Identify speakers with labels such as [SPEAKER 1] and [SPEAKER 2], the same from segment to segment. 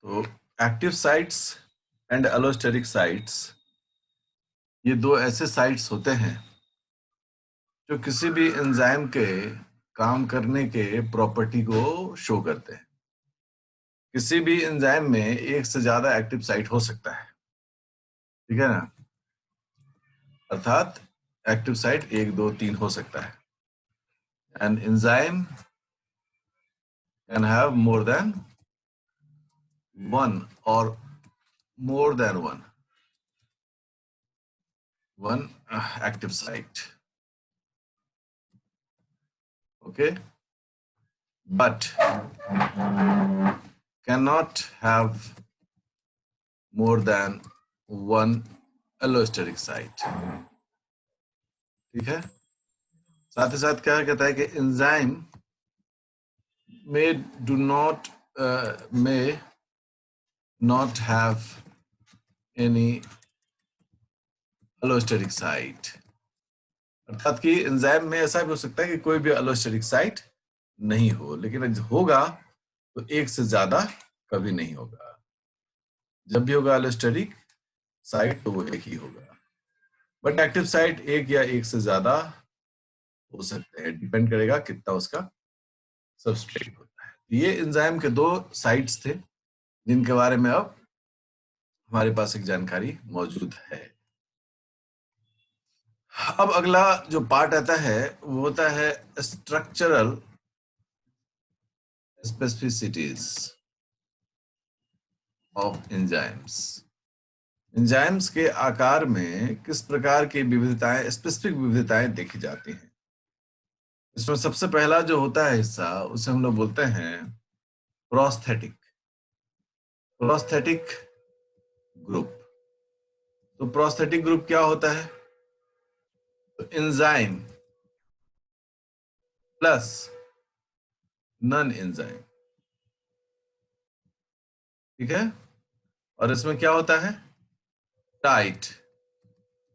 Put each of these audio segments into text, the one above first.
[SPEAKER 1] तो active sites and allosteric sites, ये दो ऐसे साइट्स होते हैं जो किसी भी एंजाइम के काम करने के प्रॉपर्टी को शो करते हैं। किसी भी एंजाइम में एक से ज्यादा एक्टिव साइट हो सकता है, ठीक है ना। अर्थात एक्टिव साइट 1, 2, 3 हो सकता है। An enzyme can have more than one और more than one active site, okay, but cannot have more than one allosteric site, ठीक है। साथ ही साथ क्या कहता है कि enzyme may not have any allosteric site, अर्थात कि एंजाइम में ऐसा भी हो सकता है कि कोई भी allosteric site नहीं हो, लेकिन होगा तो एक से ज्यादा कभी नहीं होगा। जब भी होगा एलोस्टेरिक साइट तो वो एक ही होगा, बट एक्टिव साइट एक या एक से ज्यादा हो सकते हैं, डिपेंड करेगा कितना उसका सबस्ट्रेट होता है। ये एंजाइम के दो साइट्स थे जिनके बारे में अब हमारे पास एक जानकारी मौजूद है। अब अगला जो पार्ट आता है वो होता है स्ट्रक्चरल स्पेसिफिसिटीज ऑफ एंजाइम्स। एंजाइम्स के आकार में किस प्रकार की विविधताएं, स्पेसिफिक विविधताएं देखी जाती हैं। इसमें सबसे पहला जो होता है हिस्सा उसे हम लोग बोलते हैं प्रोस्थेटिक प्रोस्थेटिक ग्रुप। तो प्रोस्थेटिक ग्रुप क्या होता है? तो एंजाइम प्लस नॉन एंजाइम, ठीक है। और इसमें क्या होता है? Tight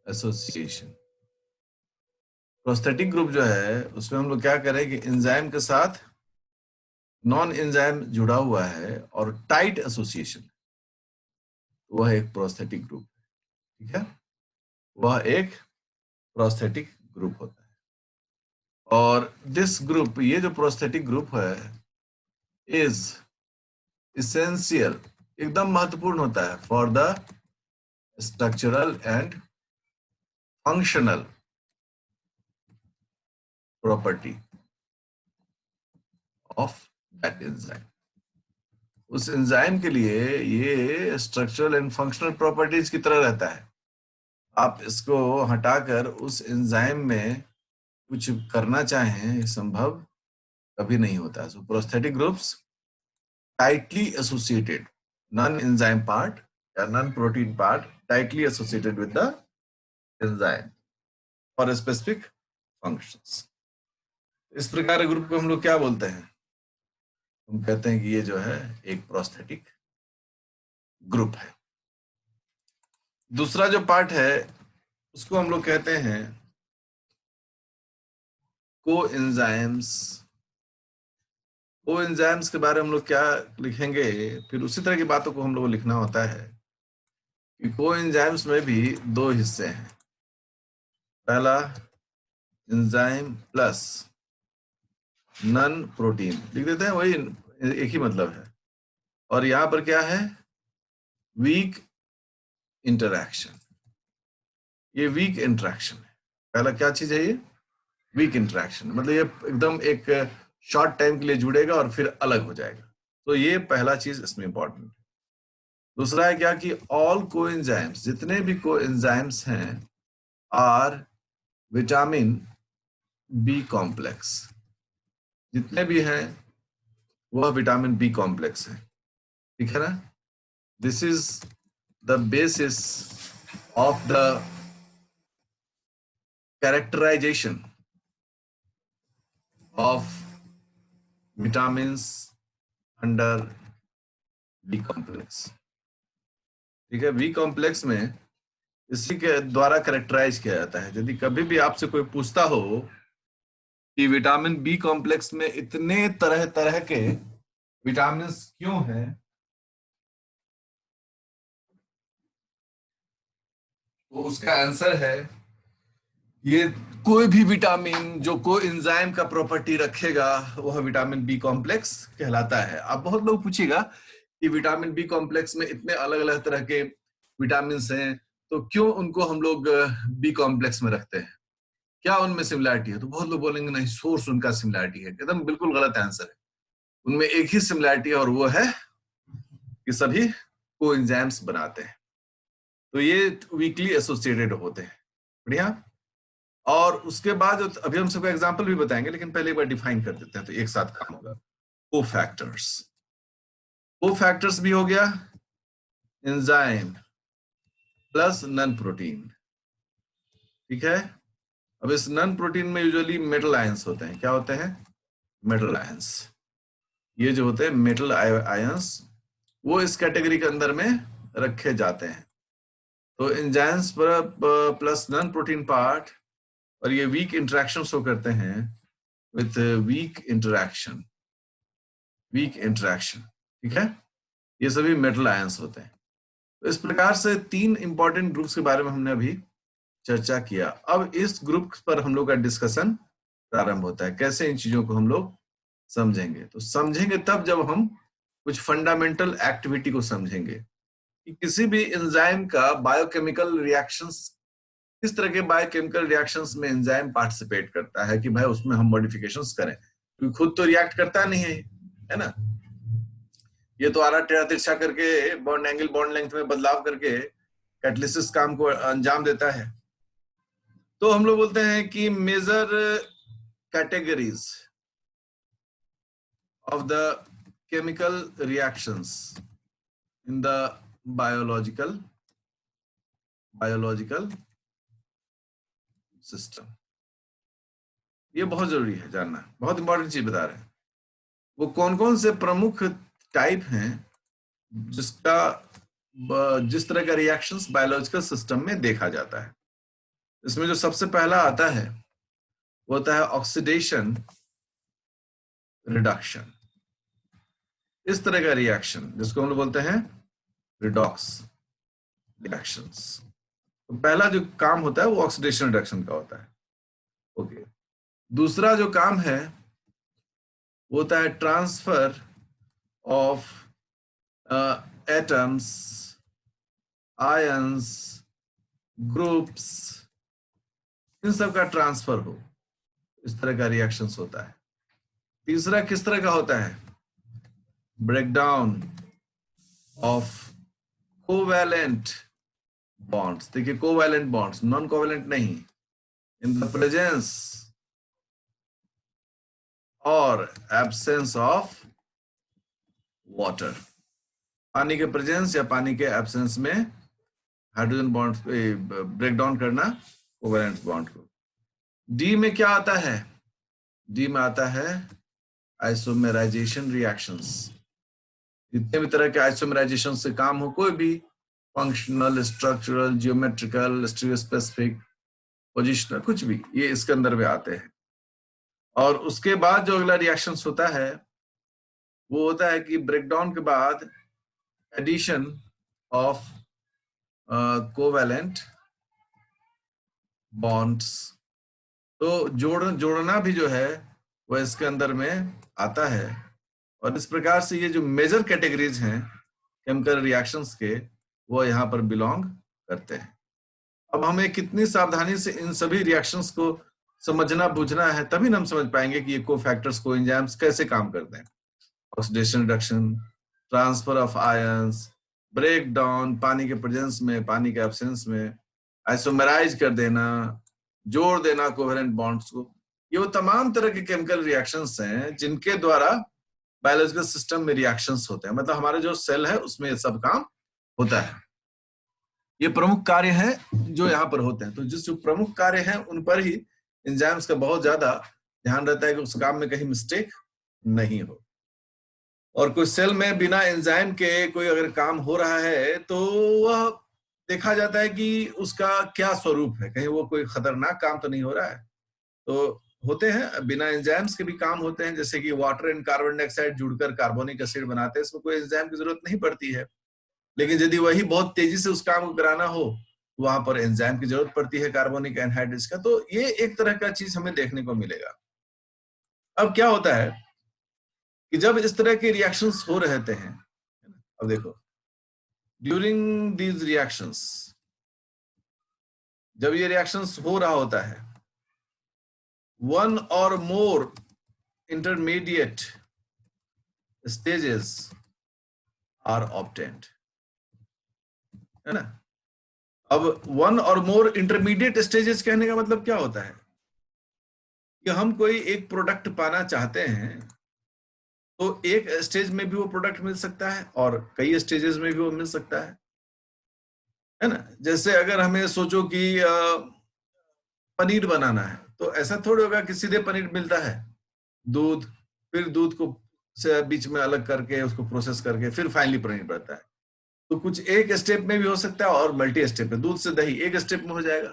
[SPEAKER 1] association. प्रोस्थेटिक ग्रुप जो है उसमें हम लोग क्या करें कि एंजाइम के साथ नॉन एंजाइम जुड़ा हुआ है और टाइट एसोसिएशन, वह एक प्रोस्थेटिक ग्रुप, ठीक है। वह एक प्रोस्थेटिक ग्रुप होता है। और दिस ग्रुप, ये जो प्रोस्थेटिक ग्रुप है, इज इसेंशियल, एकदम महत्वपूर्ण होता है for the structural and functional property of that enzyme. उस एंजाइम के लिए ये स्ट्रक्चरल एंड फंक्शनल प्रॉपर्टीज की तरह रहता है। आप इसको हटाकर उस एंजाइम में कुछ करना चाहें, संभव कभी नहीं होता। So prosthetic groups tightly associated, non-enzyme part or non-protein part tightly associated with the enzyme for specific functions. इस प्रकार के ग्रुप को हम लोग क्या बोलते हैं? हम कहते हैं कि ये जो है एक प्रोस्थेटिक ग्रुप है। दूसरा जो पार्ट है उसको हम लोग कहते हैं कोएंजाइम्स। कोएंजाइम्स के बारे में हम लोग क्या लिखेंगे, फिर उसी तरह की बातों को हम लोग को लिखना होता है कि कोएंजाइम्स में भी दो हिस्से हैं। पहला एंजाइम प्लस नन प्रोटीन लिख देते हैं, वही एक ही मतलब है। और यहां पर क्या है? Weak interaction. ये वीक इंटरैक्शन है। पहला क्या चीज है? ये वीक इंटरैक्शन, मतलब ये एकदम एक शॉर्ट टाइम के लिए जुड़ेगा और फिर अलग हो जाएगा। तो ये पहला चीज इसमें इंपॉर्टेंट है। दूसरा है क्या कि ऑल कोएंजाइम्स, जितने भी कोएंजाइम्स हैं, आर विटामिन बी कॉम्प्लेक्स। जितने भी हैं वह विटामिन बी कॉम्प्लेक्स है, ठीक है ना। This is the basis of the characterisation of vitamins under B complex, ठीक है। बी कॉम्प्लेक्स में इसी के द्वारा कैरेक्टराइज किया जाता है। यदि कभी भी आपसे कोई पूछता हो कि विटामिन बी कॉम्प्लेक्स में इतने तरह तरह के विटामिन क्यों हैं, तो उसका आंसर है ये कोई भी विटामिन जो कोई एंजाइम का प्रॉपर्टी रखेगा वह विटामिन बी कॉम्प्लेक्स कहलाता है। अब बहुत लोग पूछेगा कि विटामिन बी कॉम्प्लेक्स में इतने अलग अलग तरह के विटामिन हैं, तो क्यों उनको हम लोग बी कॉम्प्लेक्स में रखते हैं, क्या उनमें सिमिलैरिटी है? तो बहुत लोग बोलेंगे नहीं, सोर्स उनका सिमिलैरिटी है। एकदम बिल्कुल गलत आंसर है। उनमें एक ही सिमिलैरिटी है और वो है कि सभी कोएंजाइम्स बनाते हैं, तो ये वीकली एसोसिएटेड होते हैं। बढ़िया। और उसके बाद अभी हम सबको एग्जांपल भी बताएंगे, लेकिन पहले एक बार डिफाइन कर देते हैं तो एक साथ काम होगा। कोफैक्टर्स, कोफैक्टर्स भी हो गया एंजाइम प्लस नॉन प्रोटीन, ठीक है। अब इस नॉन प्रोटीन में यूजुअली मेटल आयंस होते हैं। क्या होते हैं? Metal ions. ये जो होते हैं मेटल आयंस, वो इस कैटेगरी के अंदर में रखे जाते हैं। तो enzymes plus non protein part, और ये वीक इंटरेक्शन शो करते हैं with weak interaction, weak interaction, ठीक है। ये सभी मेटल आयंस होते हैं। तो इस प्रकार से 3 इंपॉर्टेंट ग्रुप्स के बारे में हमने अभी चर्चा किया। अब इस ग्रुप पर हम लोग का डिस्कशन प्रारंभ होता है। कैसे इन चीजों को हम लोग समझेंगे? तो समझेंगे तब जब हम कुछ फंडामेंटल एक्टिविटी को समझेंगे कि किसी भी एंजाइम का बायोकेमिकल रिएक्शंस, किस तरह के बायोकेमिकल रिएक्शंस में एंजाइम पार्टिसिपेट करता है कि भाई उसमें हम मॉडिफिकेशंस करें, क्योंकि खुद तो रिएक्ट करता नहीं है ना। ये तो आरा टेढ़ा तिरछा करके बॉन्ड एंगल बॉन्ड लेंथ में बदलाव करके कैटलिसिस काम को अंजाम देता है। तो हम लोग बोलते हैं कि major categories of the chemical reactions in the biological system. ये बहुत जरूरी है जानना, बहुत इंपॉर्टेंट चीज बता रहे हैं। वो कौन कौन से प्रमुख टाइप हैं जिसका जिस तरह का रिएक्शंस बायोलॉजिकल सिस्टम में देखा जाता है। इसमें जो सबसे पहला आता है वो होता है ऑक्सीडेशन रिडक्शन। इस तरह का रिएक्शन जिसको हम लोग बोलते हैं रिडॉक्स रिएक्शंस। तो पहला जो काम होता है वो ऑक्सीडेशन रिडक्शन का होता है। ओके। दूसरा जो काम है वो होता है transfer of atoms, ions, groups, इन सब का ट्रांसफर हो, इस तरह का रिएक्शंस होता है। तीसरा किस तरह का होता है? Breakdown of covalent bonds. देखिए कोवैलेंट बॉन्ड्स, नॉन कोवैलेंट नहीं, इन द प्रेजेंस और एब्सेंस ऑफ वाटर। पानी के प्रेजेंस या पानी के एब्सेंस में हाइड्रोजन बॉन्ड ब्रेक डाउन करना कोवैलेंट बॉन्ड को। डी में क्या आता है? डी में आता है आइसोमेराइजेशन रिएक्शंस। जितने भी तरह के आइसोमेराइजेशन से काम हो, कोई भी फंक्शनल, स्ट्रक्चरल, जियोमेट्रिकल, स्टीरियोस्पेसिफिक, पोजिशनल, कुछ भी, ये इसके अंदर में आते हैं। और उसके बाद जो अगला रिएक्शंस होता है वो होता है कि ब्रेकडाउन के बाद एडिशन ऑफ कोवैलेंट बॉन्ड्स। तो जोड़ना भी जो है वह इसके अंदर में आता है। और इस प्रकार से ये जो मेजर कैटेगरीज हैं केमिकल रिएक्शंस के, वो यहाँ पर बिलोंग करते हैं। अब हमें कितनी सावधानी से इन सभी रिएक्शंस को समझना बुझना है, तभी हम समझ पाएंगे कि ये कोफैक्टर्स, कोएंजाइम्स कैसे काम करते हैं। Oxidation reduction, transfer of ions, break down पानी के प्रेजेंस में, पानी के एब्सेंस में, आइसोमेराइज कर देना, जोड़ देना कोवेलेंट बॉन्ड्स को। ये वो तमाम तरह के केमिकल रिएक्शंस हैं जिनके द्वारा बायोलॉजिकल सिस्टम में रिएक्शंस होते हैं। मतलब हमारे जो सेल है उसमें ये सब काम होता है। ये प्रमुख कार्य हैं जो यहाँ पर होते हैं। तो जिस जो प्रमुख कार्य हैं उन पर ही एंजाइम्स का बहुत ज्यादा ध्यान रहता है कि उस काम में कहीं मिस्टेक नहीं हो। और कोई सेल में बिना एंजाइम के कोई अगर काम हो रहा है तो वह देखा जाता है कि उसका क्या स्वरूप है, कहीं वो कोई खतरनाक काम तो नहीं हो रहा है। तो होते हैं बिना एंजाइम्स के भी काम होते हैं, जैसे कि वाटर एंड कार्बन डाइऑक्साइड जुड़कर कार्बोनिक एसिड बनाते हैं, इसमें कोई एंजाइम की जरूरत नहीं पड़ती है। लेकिन यदि वही बहुत तेजी से उस काम को कराना हो वहां पर एंजाइम की जरूरत पड़ती है कार्बोनिक एनहाइड्रेस का। तो ये एक तरह का चीज हमें देखने को मिलेगा। अब क्या होता है कि जब इस तरह के रिएक्शंस हो रहते हैं, अब देखो ड्यूरिंग दीज रिएक्शंस, जब ये रिएक्शंस हो रहा होता है, वन और मोर इंटरमीडिएट स्टेजेस आर ऑब्टेन्ड, है ना। अब वन और मोर इंटरमीडिएट स्टेजेस कहने का मतलब क्या होता है कि हम कोई एक प्रोडक्ट पाना चाहते हैं तो एक स्टेज में भी वो प्रोडक्ट मिल सकता है और कई स्टेजेस में भी वो मिल सकता है ना। जैसे अगर हमें सोचो कि पनीर बनाना है, तो ऐसा थोड़ी होगा कि सीधे पनीर मिलता है। दूध, फिर दूध को से बीच में अलग करके उसको प्रोसेस करके फिर फाइनली पनीर बनता है। तो कुछ एक स्टेप में भी हो सकता है और मल्टी स्टेप में। दूध से दही एक स्टेप में हो जाएगा,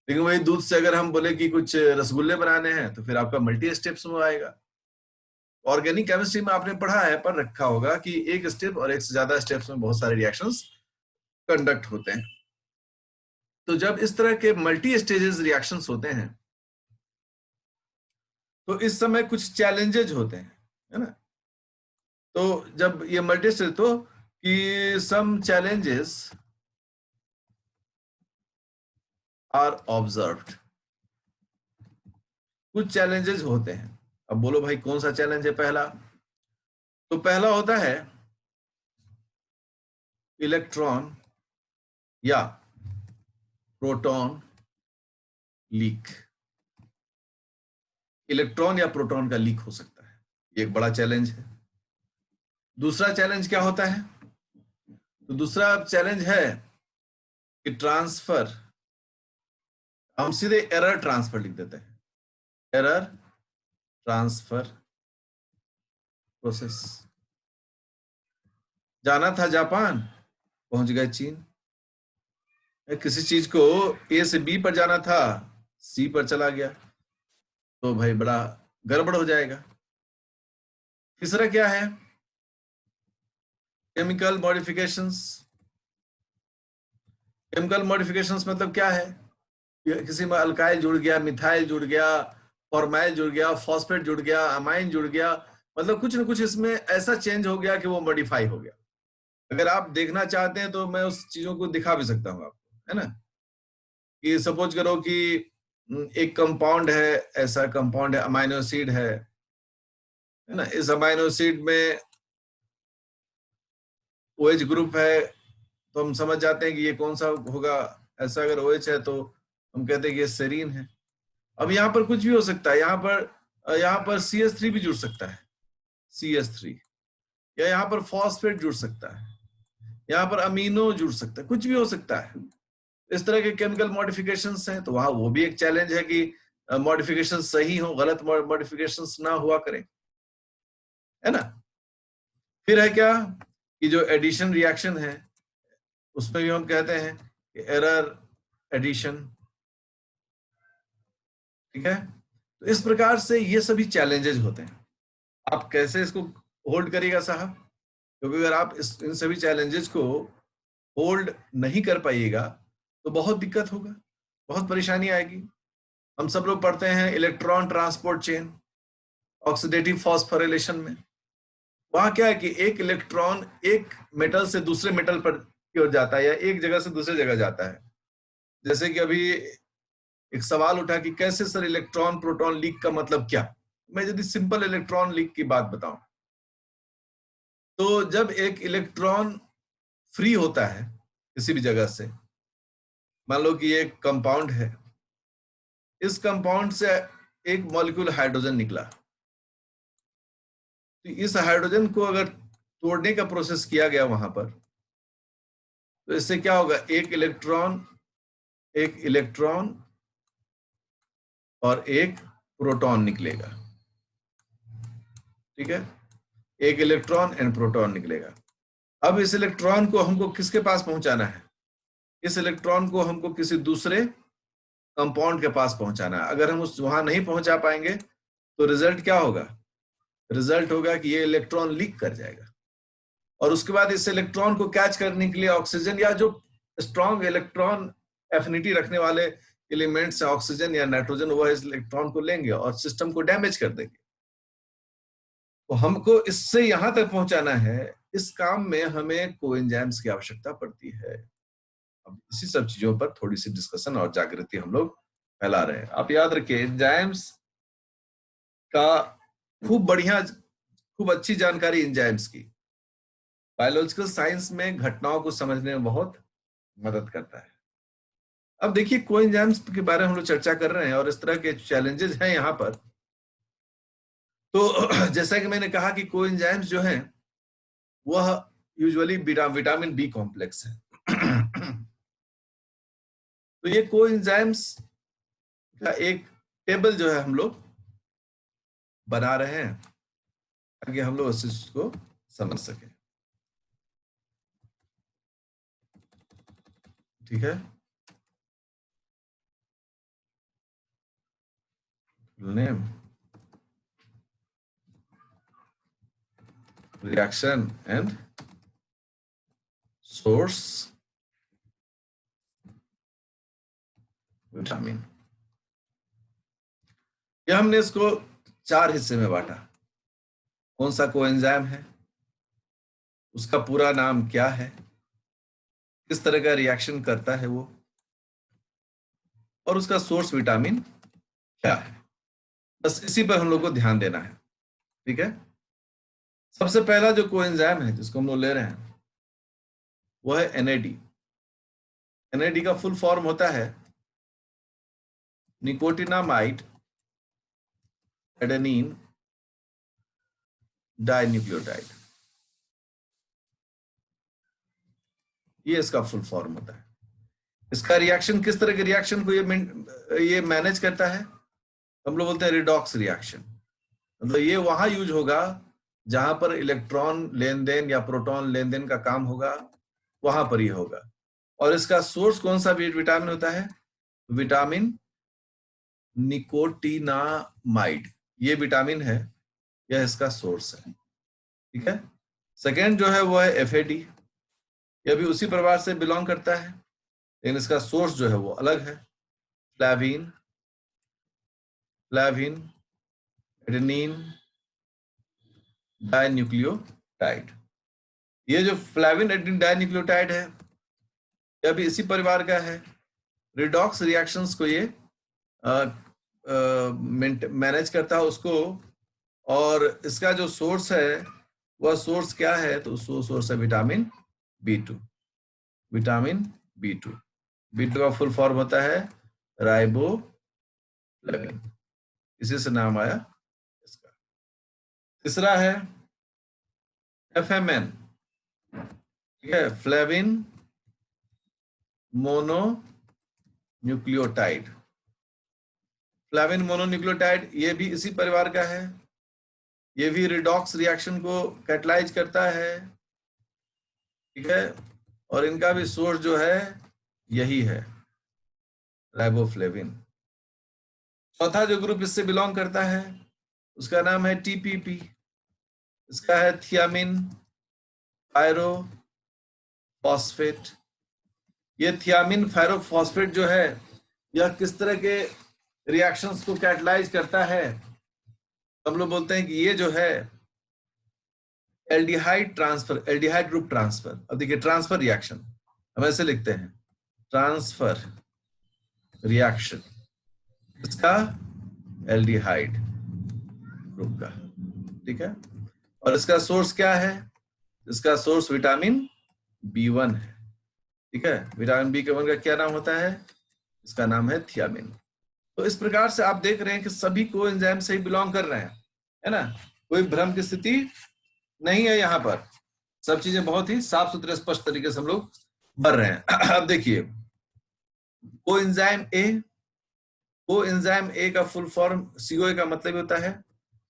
[SPEAKER 1] लेकिन वही दूध से अगर हम बोले कि कुछ रसगुल्ले बनाने हैं तो फिर आपका मल्टी स्टेप्स में आएगा। ऑर्गेनिक केमिस्ट्री में आपने पढ़ा है, पर रखा होगा कि एक स्टेप और एक से ज्यादा स्टेप्स में बहुत सारे रिएक्शंस कंडक्ट होते हैं। तो जब इस तरह के मल्टी स्टेजेस रिएक्शंस होते हैं तो इस समय कुछ चैलेंजेज होते हैं, है ना। तो जब ये मल्टी स्टेज, तो कि सम चैलेंजेस आर ऑब्जर्व्ड, कुछ चैलेंजेस होते हैं। अब बोलो भाई कौन सा चैलेंज है पहला? तो पहला होता है इलेक्ट्रॉन या प्रोटॉन लीक। इलेक्ट्रॉन या प्रोटॉन का लीक हो सकता है, ये एक बड़ा चैलेंज है। दूसरा चैलेंज क्या होता है? तो दूसरा चैलेंज है कि ट्रांसफर, हम सीधे एरर ट्रांसफर लिख देते हैं, एरर ट्रांसफर प्रोसेस। जाना था जापान, पहुंच गए चीन। किसी चीज को ए से बी पर जाना था, सी पर चला गया, तो भाई बड़ा गड़बड़ हो जाएगा। तीसरा क्या है? Chemical modifications. केमिकल मॉडिफिकेशंस मतलब क्या है? किसी में अल्काइल जुड़ गया, मिथाइल जुड़ गया, फॉर्माइल जुड़ गया, फॉस्फेट जुड़ गया, अमाइन जुड़ गया, मतलब कुछ न कुछ इसमें ऐसा चेंज हो गया कि वो मॉडिफाई हो गया। अगर आप देखना चाहते हैं तो मैं उस चीजों को दिखा भी सकता हूँ आपको, है ना। कि सपोज करो कि एक कंपाउंड है, ऐसा कंपाउंड है, अमाइनो एसिड है ना। इस अमाइनो एसिड में OH ग्रुप है, तो हम समझ जाते हैं कि ये कौन सा होगा। ऐसा अगर OH है तो हम कहते हैं कि ये सेरीन है। अब यहाँ पर कुछ भी हो सकता है, यहाँ पर CH3 भी जुड़ सकता है, CH3, या यहाँ पर फॉस्फेट जुड़ सकता है, यहाँ पर अमीनो जुड़ सकता है, कुछ भी हो सकता है। इस तरह के केमिकल मॉडिफिकेशंस हैं, तो वहां वो भी एक चैलेंज है कि मॉडिफिकेशन सही हो, गलत मॉडिफिकेशंस ना हुआ करें, है ना। फिर है क्या कि जो एडिशन रिएक्शन है उसमें भी हम कहते हैं कि एरर एडिशन, ठीक है। तो इस प्रकार से ये सभी चैलेंजेस होते हैं। आप कैसे इसको होल्ड करिएगा साहब? क्योंकि अगर आप इन सभी चैलेंजेस को होल्ड नहीं कर पाइएगा तो बहुत दिक्कत होगा, बहुत परेशानी आएगी। हम सब लोग पढ़ते हैं electron transport chain, oxidative phosphorylation में। वहां क्या है कि एक इलेक्ट्रॉन एक मेटल से दूसरे मेटल पर की ओर जाता है या एक जगह से दूसरी जगह जाता है। जैसे कि अभी एक सवाल उठा कि कैसे सर इलेक्ट्रॉन प्रोटॉन लीक का मतलब क्या? मैं यदि सिंपल इलेक्ट्रॉन लीक की बात बताऊं, तो जब एक इलेक्ट्रॉन फ्री होता है किसी भी जगह से, मान लो कि एक कंपाउंड है, इस कंपाउंड से एक मॉलिक्यूल हाइड्रोजन निकला, तो इस हाइड्रोजन को अगर तोड़ने का प्रोसेस किया गया वहां पर, तो इससे क्या होगा? एक इलेक्ट्रॉन और एक प्रोटॉन निकलेगा, ठीक है। एक इलेक्ट्रॉन एंड प्रोटॉन निकलेगा। अब इस इलेक्ट्रॉन को हमको किसके पास पहुंचाना है? इस इलेक्ट्रॉन को हमको किसी दूसरे कंपाउंड के पास पहुंचाना है। अगर हम उस वहां नहीं पहुंचा पाएंगे तो रिजल्ट क्या होगा? रिजल्ट होगा कि ये इलेक्ट्रॉन लीक कर जाएगा, और उसके बाद इस इलेक्ट्रॉन को कैच करने के लिए ऑक्सीजन या जो स्ट्रॉन्ग इलेक्ट्रॉन एफिनिटी रखने वाले एलिमेंट्स ऑक्सीजन या नाइट्रोजन, वह इस इलेक्ट्रॉन को लेंगे और सिस्टम को डैमेज कर देंगे। तो हमको इससे यहां तक पहुंचाना है, इस काम में हमें कोएंजाइम्स की आवश्यकता पड़ती है। अब इसी सब चीजों पर थोड़ी सी डिस्कशन और जागृति हम लोग फैला रहे हैं। आप याद रखिए, एंजाइम्स का खूब अच्छी जानकारी एंजाइम्स की बायोलॉजिकल साइंस में घटनाओं को समझने में बहुत मदद करता है। अब देखिए, कोएंजाइम्स के बारे में हम लोग चर्चा कर रहे हैं और इस तरह के चैलेंजेस हैं यहाँ पर। तो जैसा कि मैंने कहा कि कोएंजाइम्स जो हैं वह यूजुअली विटामिन बी कॉम्प्लेक्स है। तो ये कोएंजाइम्स का एक टेबल जो है हम लोग बना रहे हैं ताकि हम लोग उस चीज को समझ सके। ठीक है, name, reaction and source, vitamin. यह हमने इसको 4 हिस्से में बांटा। कौन सा कोएंजाइम है, उसका पूरा नाम क्या है, किस तरह का रिएक्शन करता है वो, और उसका सोर्स विटामिन क्या है। बस इसी पर हम लोग को ध्यान देना है। ठीक है, सबसे पहला जो कोएंजाइम है जिसको हम लोग ले रहे हैं वो है NAD। NAD का फुल फॉर्म होता है निकोटिनामाइड एडेनिन डाइन्यूक्लियोटाइड। ये इसका फुल फॉर्म होता है। इसका रिएक्शन, किस तरह के रिएक्शन को ये मैनेज करता है, हम लोग बोलते हैं रिडॉक्स रिएक्शन। मतलब ये वहां यूज होगा जहां पर इलेक्ट्रॉन लेन देन या प्रोटॉन लेन देन का काम होगा, वहां पर ये होगा। और इसका सोर्स कौन सा विटामिन होता है, विटामिन निकोटिनामाइड। ये विटामिन है, यह इसका सोर्स है। ठीक है, सेकेंड जो है वो है FAD। यह भी उसी परिवार से बिलोंग करता है, लेकिन इसका सोर्स जो है वो अलग है। फ्लैविन, एडेनिन डाइन्यूक्लियोटाइड। ये जो फ्लैविन एडेनिन डाइन्यूक्लियोटाइड है, यह भी इसी परिवार का है। रिडॉक्स रिएक्शंस को ये मैनेज करता है उसको। और इसका जो सोर्स है वह सोर्स क्या है, तो सोर्स है विटामिन B2। विटामिन B2 का फुल फॉर्म होता है राइबोफ्लेविन, इसी से नाम आया इसका। तीसरा है FMN। ठीक है, फ्लेविन मोनोन्यूक्लियोटाइड। फ्लेविन मोनोन्यूक्लियोटाइड ये भी इसी परिवार का है। ये भी रिडॉक्स रिएक्शन को कैटलाइज करता है। ठीक है, और इनका भी सोर्स जो है यही है, राइबोफ्लेविन। चौथा जो ग्रुप इससे बिलोंग करता है उसका नाम है TPP। इसका है थियामिन पायरोफॉस्फेट। ये थियामिन पायरोफॉस्फेट जो है यह किस तरह के रिएक्शंस को कैटलाइज करता है, हम लोग बोलते हैं कि ये जो है aldehyde transfer, aldehyde group transfer. अब देखिए, ट्रांसफर रिएक्शन हम ऐसे लिखते हैं, ट्रांसफर रिएक्शन इसका एल्डिहाइड ग्रुप का। ठीक है, और इसका सोर्स क्या है, इसका सोर्स विटामिन B1 है। ठीक है, विटामिन B1 का क्या नाम होता है, इसका नाम है थियामिन। तो इस प्रकार से आप देख रहे हैं कि सभी कोएंजाइम से ही बिलोंग कर रहे हैं, है ना। कोई भ्रम की स्थिति नहीं है यहाँ पर। सब चीजें बहुत ही साफ सुथरे स्पष्ट तरीके से हम लोग भर रहे हैं। अब देखिए, कोएंजाइम ए का फुल फॉर्म COA का मतलब होता है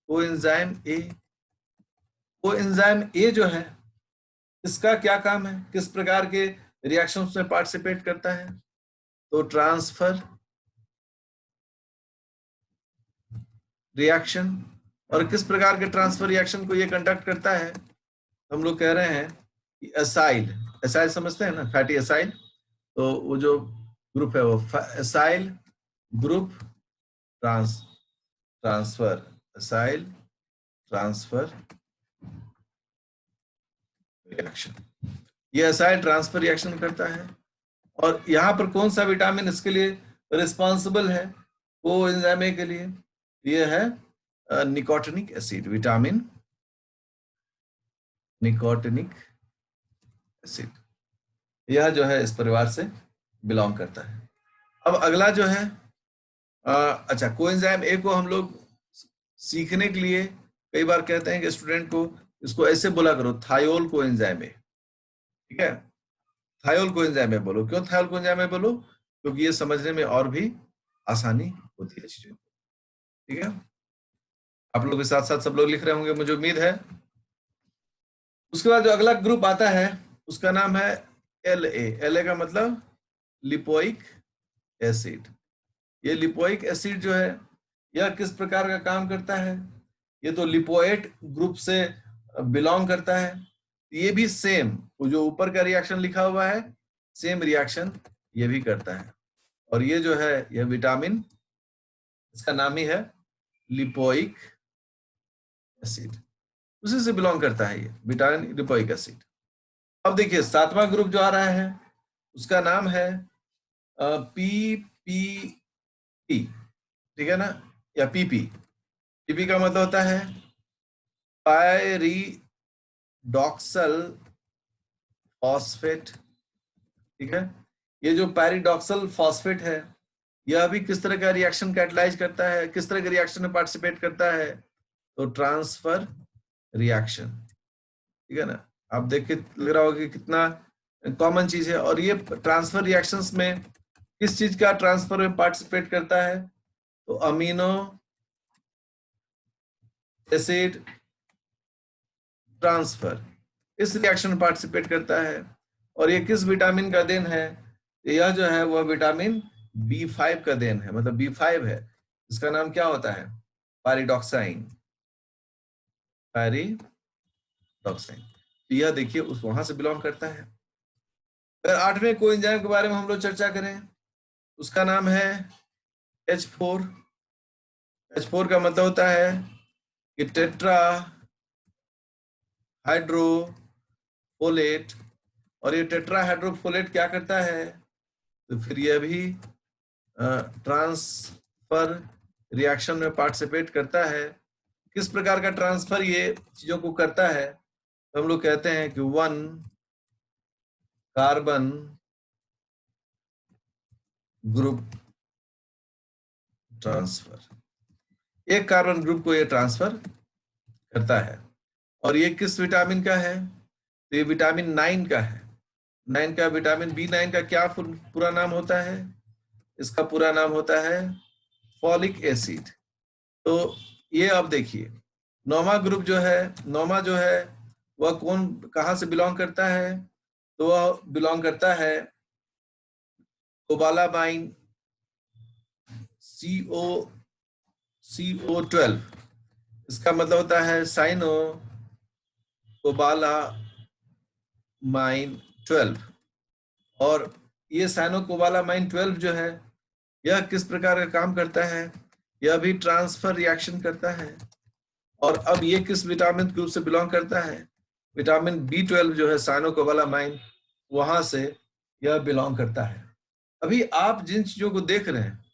[SPEAKER 1] कोएंजाइम ए। कोएंजाइम ए जो है इसका क्या काम है, किस प्रकार के रिएक्शंस में पार्टिसिपेट करता है, तो ट्रांसफर रिएक्शन। और किस प्रकार के ट्रांसफर रिएक्शन को ये कंडक्ट करता है, हम लोग कह रहे हैं कि एसाइल। एसाइल समझते हैं ना, फैटी एसाइल। तो वो जो ग्रुप है वो acyl group transfer, acyl transfer reaction, ये एसाइल ट्रांसफर रिएक्शन करता है। और यहाँ पर कौन सा विटामिन इसके लिए रिस्पॉन्सिबल है कोएंजाइम ए के लिए? ये है nicotinic acid, vitamin nicotinic acid, यह जो है इस परिवार से बिलोंग करता है। अब अगला जो है अच्छा, कोएंजाइम ए को हम लोग सीखने के लिए कई बार कहते हैं कि स्टूडेंट को इसको ऐसे बोला करो, थायोल कोएंजाइम ए, ठीक है, थायोल कोएंजाइम ए बोलो। क्यों थायोल कोएंजाइम ए बोलो? क्योंकि ये समझने में और भी आसानी होती है चीजों, ठीक है। आप लोग के साथ साथ सब लोग लिख रहे होंगे, मुझे उम्मीद है। उसके बाद जो अगला ग्रुप आता है उसका नाम है एल ए का मतलब लिपोइक एसिड। ये लिपोइक एसिड जो है यह किस प्रकार का काम करता है? ये तो लिपोएट ग्रुप से बिलोंग करता है। ये भी सेम, वो जो ऊपर का रिएक्शन लिखा हुआ है सेम रिएक्शन ये भी करता है। और ये जो है यह विटामिन, इसका नाम ही है लिपोइक एसिड, उसी से बिलोंग करता है ये विटामिन लिपोइक एसिड। अब देखिए 7वां ग्रुप जो आ रहा है उसका नाम है PPP, ठीक है ना, या PP। PP का मतलब होता है पायरिडॉक्सल फॉस्फेट, ठीक है। ये जो पायरिडॉक्सल फॉस्फेट है यह भी किस तरह का रिएक्शन कैटलाइज करता है, किस तरह के रिएक्शन में पार्टिसिपेट करता है? तो ट्रांसफर रिएक्शन, ठीक है ना। आप देख के लग रहा होगा कि कितना कॉमन चीज है। और ये ट्रांसफर रिएक्शंस में किस चीज का ट्रांसफर में पार्टिसिपेट करता है? तो अमीनो एसिड ट्रांसफर, इस रिएक्शन में पार्टिसिपेट करता है। और ये किस विटामिन का देन है? यह जो है वह विटामिन B5 का देन है, मतलब B5 है। इसका नाम क्या होता है? पायरिडॉक्साइन, पायरिडॉक्साइन। तो यह देखिए उस वहां से बिलोंग करता है। अगर 8वें कोएंजाइम के बारे में हम लोग चर्चा करें उसका नाम है H4। H4 का मतलब होता है कि टेट्रा हाइड्रोफोलेट। और ये टेट्रा हाइड्रोफोलेट क्या करता है? तो फिर यह भी ट्रांसफर रिएक्शन में पार्टिसिपेट करता है। किस प्रकार का ट्रांसफर ये चीजों को करता है? तो हम लोग कहते हैं कि 1 कार्बन ग्रुप ट्रांसफर, एक कार्बन ग्रुप को ये ट्रांसफर करता है। और ये किस विटामिन का है? तो ये विटामिन 9 का है। 9 का विटामिन B9 का क्या पूरा नाम होता है? इसका पूरा नाम होता है फॉलिक एसिड। तो ये अब देखिए 9वां ग्रुप जो है, 9वां जो है वह कहां से बिलोंग करता है? तो वह बिलोंग करता है कोबालामाइन CO12। इसका मतलब होता है साइनो कोबालामाइन 12। और ये साइनो कोबालामाइन 12 जो है यह किस प्रकार का काम करता है? यह भी ट्रांसफर रिएक्शन करता है। और अब ये किस विटामिन ग्रुप से बिलोंग करता है? विटामिन B12 जो है साइनो कोबालामाइन, वहां से यह बिलोंग करता है। अभी आप जिन चीजों को देख रहे हैं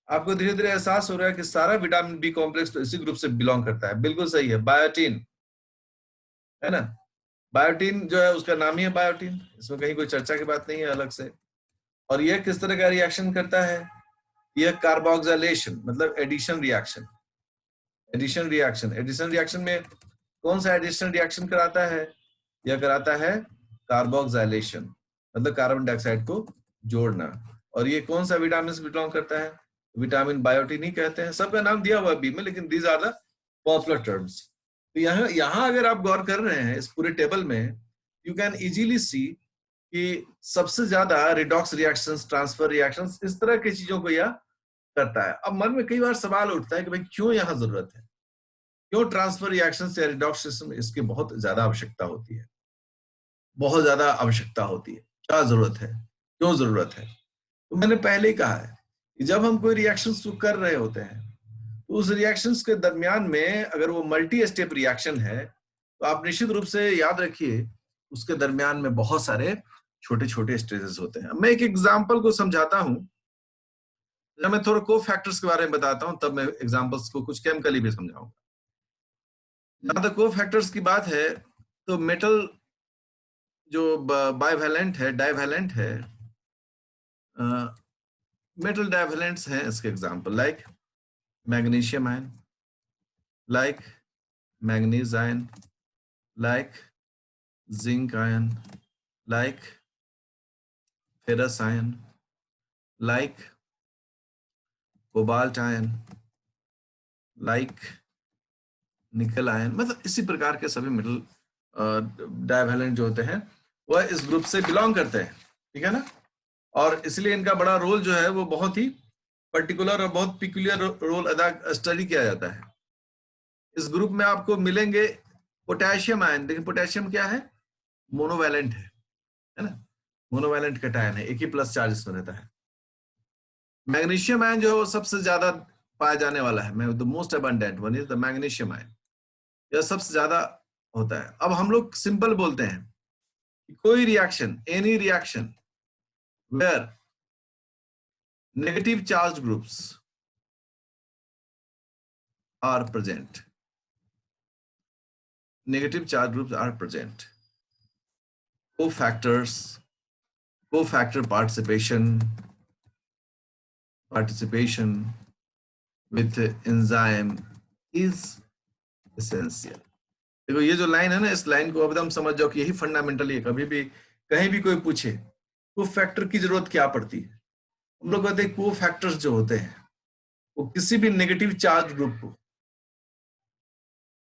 [SPEAKER 1] आपको धीरे धीरे एहसास हो रहा है कि सारा विटामिन B कॉम्प्लेक्स तो इसी ग्रुप से बिलोंग करता है। बिल्कुल सही है, बायोटीन, है ना। बायोटीन जो है उसका नाम ही है बायोटीन, इसमें कहीं कोई चर्चा की बात नहीं है अलग से। और यह किस तरह का रिएक्शन करता है? यह कार्बोक्सिलेशन मतलब एडिशन रिएक्शन। एडिशन रिएक्शन में कौन सा एडिशन रिएक्शन कराता है? यह कराता है कार्बोक्सिलेशन, मतलब कार्बन डाइऑक्साइड को जोड़ना। और ये कौन सा विटामिन से बिलोंग करता है? विटामिन बायोटीन ही कहते हैं। सबका नाम दिया हुआ बी में, लेकिन these are the popular terms. तो यहाँ अगर आप गौर कर रहे हैं इस पूरे टेबल में, यू कैन इजीली सी कि सबसे ज्यादा रिडॉक्स रिएक्शंस, ट्रांसफर रिएक्शंस, इस तरह की चीजों को यह करता है। अब मन में कई बार सवाल उठता है कि भाई क्यों यहाँ जरूरत है, क्यों ट्रांसफर रिएक्शंस या रिडॉक्स सिस्टम, इसकी बहुत ज्यादा आवश्यकता होती है, बहुत ज्यादा आवश्यकता होती है, क्या जरूरत है? क्यों जरूरत है? तो मैंने पहले ही कहा है कि जब हम कोई रिएक्शंस को कर रहे होते हैं तो उस रिएक्शंस के दरमियान में अगर वो मल्टी स्टेप रिएक्शन है तो आप निश्चित रूप से याद रखिए उसके दरमियान में बहुत सारे छोटे छोटे स्टेजेस होते हैं। मैं एक एग्जांपल को समझाता हूं, जब मैं थोड़ा को फैक्टर्स के बारे में बताता हूं तब मैं एग्जांपल्स को कुछ केमिकली भी समझाऊंगा। जहां तक को फैक्टर्स की बात है तो मेटल जो बाइवैलेंट है, डाइवैलेंट है, मेटल डाइवैलेंट्स हैं इसके example like magnesium ion, like manganese ion, like zinc ion, like ferrous ion, like cobalt ion, like निकल आयन, मतलब इसी प्रकार के सभी मेटल डाइवैलेंट जो होते हैं वह इस ग्रुप से बिलोंग करते हैं, ठीक है ना। और इसलिए इनका बड़ा रोल जो है वो बहुत ही पर्टिकुलर और बहुत पिक्यूलियर रोल अदा स्टडी किया जाता है। इस ग्रुप में आपको मिलेंगे पोटेशियम आयन। देखिए पोटेशियम क्या है, मोनोवैलेंट है ना, मोनोवैलेंट कैटायन है, एक ही प्लस चार्ज इसमें रहता है। मैग्नीशियम आयन जो है वो सबसे ज्यादा पाया जाने वाला है, the most abundant one is the magnesium ion, यह सबसे ज्यादा होता है। अब हम लोग सिंपल बोलते हैं कि कोई reaction, any reaction where negative charge groups are present, negative charge groups are present, cofactors, cofactor participation with enzyme is essential। देखो ये जो लाइन है ना, इस लाइन को एकदम समझ जाओ कि यही फंडामेंटल है। कभी भी कहीं भी कोई पूछे को फैक्टर की जरूरत क्या पड़ती है, हम लोग कहते हैं को फैक्टर्स जो होते हैं वो किसी भी नेगेटिव चार्ज ग्रुप को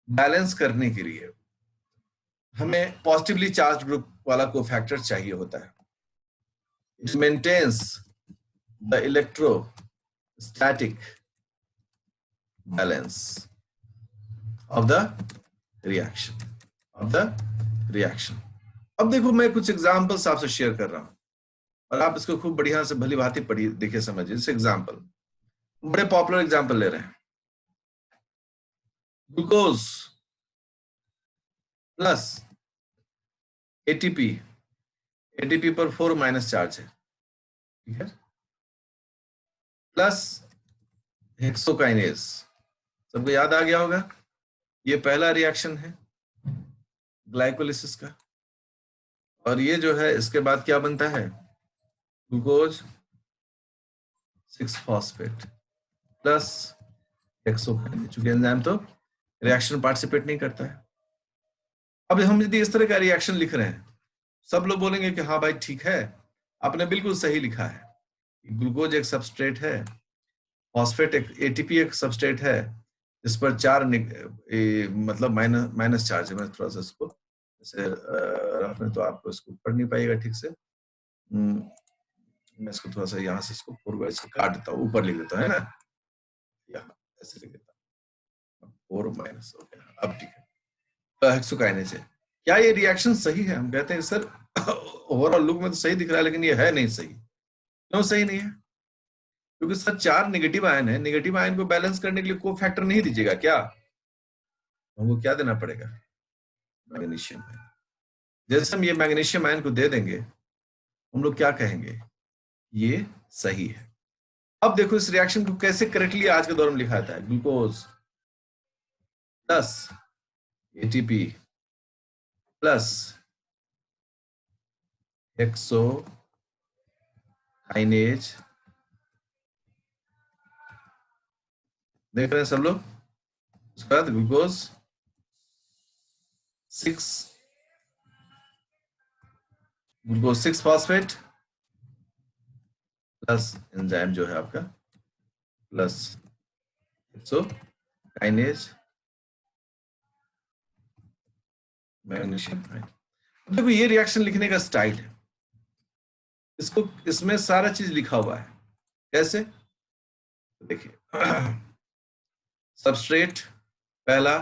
[SPEAKER 1] बैलेंस करने के लिए हमें पॉजिटिवली चार्ज ग्रुप वाला को फैक्टर चाहिए होता है। It maintains the electrostatic balance of the reaction. अब देखो मैं कुछ एग्जांपल्स आपसे शेयर कर रहा हूं और आप इसको खूब बढ़िया से भली भांति पढ़िए, देखिए, समझिए। जैसे एग्जांपल, बड़े पॉपुलर एग्जांपल ले रहे हैं, ग्लूकोज प्लस एटीपी, एटीपी पर 4 माइनस चार्ज है, ठीक है, प्लस हेक्सोकाइनेज, सबको याद आ गया होगा, ये पहला रिएक्शन है ग्लाइकोलिसिस का। और ये जो है इसके बाद क्या बनता है, ग्लूकोज 6 फॉस्फेट प्लस हेक्सोकाइनेज, चूंकि एंजाइम तो रिएक्शन पार्टिसिपेट नहीं करता है। अब हम यदि इस तरह का रिएक्शन लिख रहे हैं, सब लोग बोलेंगे कि हाँ भाई ठीक है, आपने बिल्कुल सही लिखा है, ग्लूकोज एक सबस्ट्रेट है, फॉस्फेट एक, एटीपी एक सबस्ट्रेट है, इस पर 4 मतलब माइनस चार्ज है। मैं थोड़ा सा इसको जैसे रफ में तो आपको इसको पढ़ नहीं पाएगा ठीक से, मैं इसको थोड़ा सा यहाँ से इसको पूर्व ऐसे काट देता हूँ, ऊपर लिख देता हूँ, है ना, यहाँ ऐसे लिख देता हूँ, 4 माइनस हो गया, अब ठीक है। हेक्सोकाइनेज है। क्या ये रिएक्शन सही है? हम कहते हैं सर ओवरऑल लुक में तो सही दिख रहा है लेकिन ये है नहीं सही। क्यों सही नहीं है? क्योंकि सर 4 नेगेटिव आयन है, नेगेटिव आयन को बैलेंस करने के लिए को फैक्टर नहीं दीजिएगा क्या? हमको क्या देना पड़ेगा? Magnesium ion. जैसे हम ये मैग्नीशियम आयन को दे देंगे, हम लोग क्या कहेंगे, ये सही है। अब देखो इस रिएक्शन को कैसे करेक्टली आज के दौर में लिखा जाता है, glucose plus ATP plus hexokinase, देख रहे हैं सब लोग, उसके बाद ग्लूकोज 6 फॉस्फेट प्लस एंजाइम जो है आपका प्लस हेक्सोकाइनेज मैग्नीशियम। देखो ये रिएक्शन लिखने का स्टाइल है, इसको इसमें सारा चीज लिखा हुआ है। कैसे? देखिए सबस्ट्रेट पहला,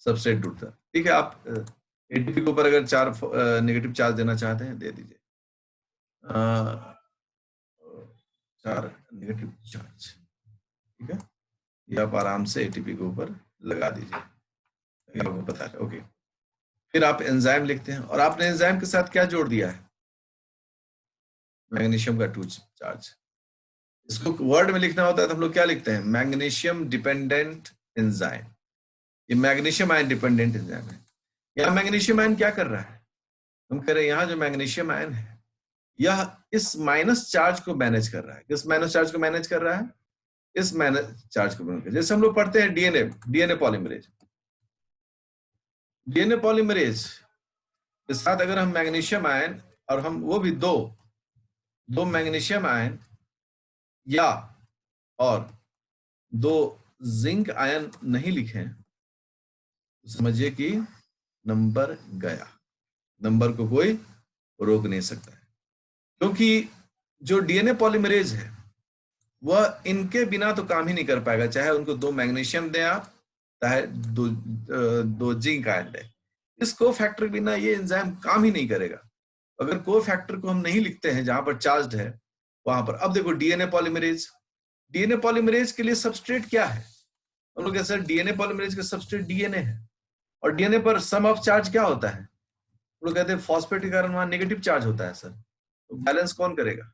[SPEAKER 1] सबस्ट्रेट दूसरा, ठीक है। आप एटीपी के ऊपर अगर 4 नेगेटिव चार्ज देना चाहते हैं दे दीजिए, 4 नेगेटिव चार्ज, ठीक है। ये आप आराम से एटीपी के ऊपर लगा दीजिए, आपको पता है। ओके, फिर आप एंजाइम लिखते हैं और आपने एंजाइम के साथ क्या जोड़ दिया है, मैग्नीशियम का 2 चार्ज। इसको वर्ड में लिखना होता है तो हम लोग क्या लिखते हैं, मैग्नीशियम डिपेंडेंट एंजाइम। ये मैग्नीशियम आयन डिपेंडेंट एंजाइम है। यहाँ मैग्नीशियम आयन क्या कर रहा है, हम कह रहे हैं यहाँ जो मैग्नीशियम आयन है यह इस माइनस चार्ज को मैनेज कर रहा है। किस माइनस चार्ज को मैनेज कर रहा है, इस माइनस चार्ज को मैनेज कर। जैसे हम लोग पढ़ते हैं डीएनए पॉलीमरेज, डीएनए पॉलीमरेज के साथ अगर हम मैग्नीशियम आयन और हम वो भी दो मैग्नीशियम आयन या और 2 जिंक आयन नहीं लिखें तो समझिए कि नंबर गया, नंबर को कोई रोक नहीं सकता है। क्योंकि जो डीएनए पॉलीमरेज है वह इनके बिना तो काम ही नहीं कर पाएगा, चाहे उनको 2 मैग्नीशियम दें आप, चाहे दो जिंक आयन दें। इस को फैक्टर के बिना ये एंजाइम काम ही नहीं करेगा। अगर को फैक्टर को हम नहीं लिखते हैं जहां पर चार्ज है वहां पर, अब देखो डीएनए पॉलीमरेज के लिए सबस्ट्रेट क्या है, हम लोग सर डीएनए पॉलीमरेज का सबस्ट्रेट डीएनए है और डीएनए पर सम ऑफ चार्ज क्या होता है, हम लोग कहते हैं फॉस्फेट के कारण वहां नेगेटिव चार्ज होता है सर, तो बैलेंस कौन करेगा,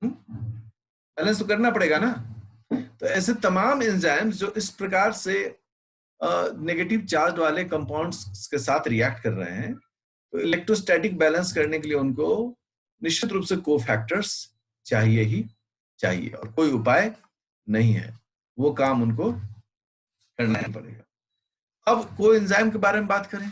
[SPEAKER 1] बैलेंस तो करना पड़ेगा ना। तो ऐसे तमाम एंजाइम्स जो इस प्रकार से नेगेटिव चार्ज वाले कंपाउंड्स के साथ रिएक्ट कर रहे हैं, तो इलेक्ट्रोस्टैटिक बैलेंस करने के लिए उनको निश्चित रूप से कोफैक्टर्स चाहिए ही चाहिए और कोई उपाय नहीं है, वो काम उनको करना ही पड़ेगा। अब कोएंजाइम के बारे में बात करें,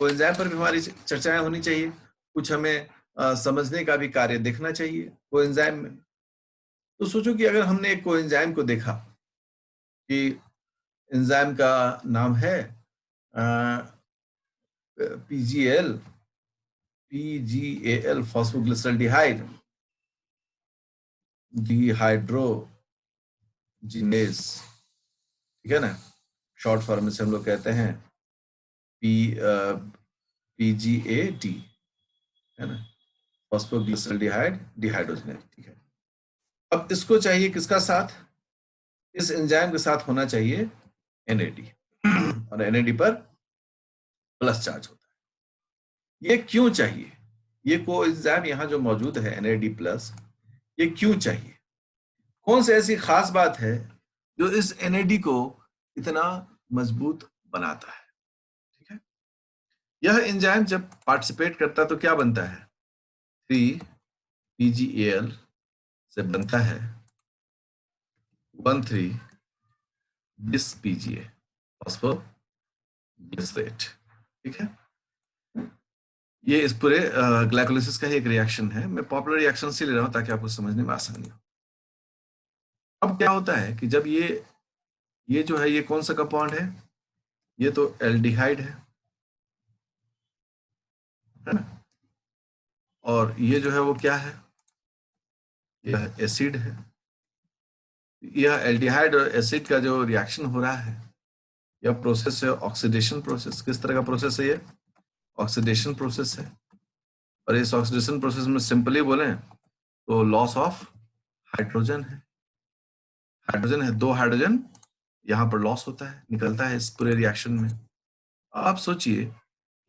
[SPEAKER 1] कोएंजाइम पर भी हमारी चर्चाएं होनी चाहिए, कुछ हमें समझने का भी कार्य देखना चाहिए कोएंजाइम में। तो सोचो कि अगर हमने एक कोएंजाइम को देखा कि एंजाइम का नाम है पीजीएल फॉस्फोग्लिसरॉल्डिहाइड डिहाइड्रोजिनेज, ठीक है ना, शॉर्ट फॉर्म में से हम लोग कहते हैं पीजीएडी, है ना, फॉस्फोग्लिसरॉल्डिहाइड डिहाइड्रोजिनेज, ठीक है। अब इसको चाहिए किसका साथ, इस एंजाइम के साथ होना चाहिए एनएडी और एनएडी पर प्लस चार्ज होता है। ये क्यों चाहिए, ये कोएंजाइम यहाँ जो मौजूद है एनएडी प्लस, ये क्यों चाहिए, कौन सी ऐसी खास बात है जो इस एनएडी को इतना मजबूत बनाता है, ठीक है। यह एंजाइम जब पार्टिसिपेट करता तो क्या बनता है, 3PGAL से बनता है 1,3-bis-PGA फॉस्फोग्लिसरेट, ठीक है। ये इस पूरे ग्लाइकोलाइसिस का ही एक रिएक्शन है, मैं पॉपुलर रिएक्शन से ले रहा हूं ताकि आपको समझने में आसानी हो। अब क्या होता है कि जब ये जो है ये कौन सा कंपाउंड है, ये तो एल्डिहाइड है ना, और ये जो है वो क्या है, यह एसिड है। यह एल्डिहाइड और एसिड का जो रिएक्शन हो रहा है यह प्रोसेस है ऑक्सीडेशन प्रोसेस। किस तरह का प्रोसेस है ये, ऑक्सीडेशन प्रोसेस है। और इस ऑक्सीडेशन प्रोसेस में सिंपली बोलें तो लॉस ऑफ हाइड्रोजन है, हाइड्रोजन है, 2 हाइड्रोजन यहाँ पर लॉस होता है, निकलता है इस पूरे रिएक्शन में। आप सोचिए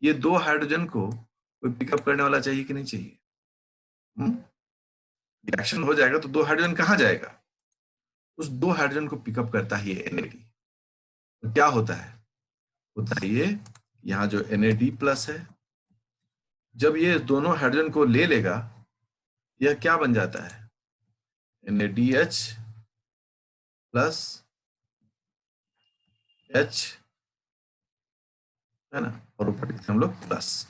[SPEAKER 1] ये 2 हाइड्रोजन को कोई पिकअप करने वाला चाहिए कि नहीं चाहिए, रिएक्शन हो जाएगा तो 2 हाइड्रोजन कहाँ जाएगा, उस 2 हाइड्रोजन को पिकअप करता है ये एनएडी। तो क्या होता है ये यहाँ जो एनएडी प्लस है, जब ये दोनों हाइड्रोजन को ले लेगा यह क्या बन जाता है, NaDH प्लस H, है ना, और ऊपर लिखते हैं हम लोग प्लस।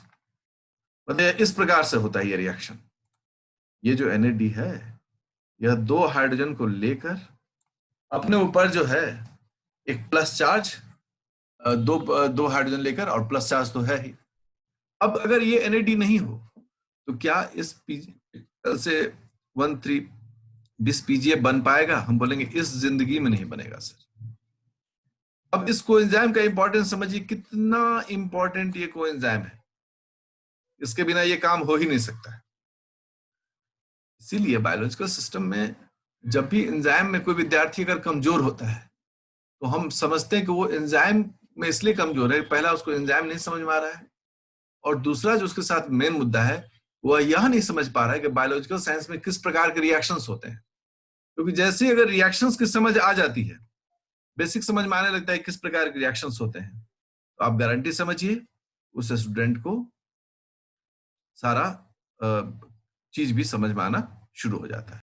[SPEAKER 1] मतलब इस प्रकार से होता है ये रिएक्शन। ये जो NAD है यह 2 हाइड्रोजन को लेकर अपने ऊपर जो है एक प्लस चार्ज, दो हाइड्रोजन लेकर, और प्लस चार्ज तो है ही। अब अगर ये NAD नहीं हो तो क्या इस से 1,3-bis-PGA बन पाएगा, हम बोलेंगे इस जिंदगी में नहीं बनेगा सर। अब इस कोएंजाइम का इंपॉर्टेंस समझिए, कितना इंपॉर्टेंट ये कोएंजाइम है, इसके बिना ये काम हो ही नहीं सकता है। इसीलिए बायोलॉजिकल सिस्टम में जब भी एंजाइम में कोई विद्यार्थी अगर कमजोर होता है तो हम समझते हैं कि वो एंजाइम में इसलिए कमजोर है, पहला उसको एंजाइम नहीं समझ में आ रहा है, और दूसरा जो उसके साथ मेन मुद्दा है वह यह नहीं समझ पा रहा है कि बायोलॉजिकल साइंस में किस प्रकार के रिएक्शंस होते हैं। क्योंकि जैसे अगर रिएक्शंस की समझ आ जाती है, बेसिक समझ में आने लगता है किस प्रकार के रिएक्शंस होते हैं, तो आप गारंटी समझिए उस स्टूडेंट को सारा चीज भी समझ में आना शुरू हो जाता है।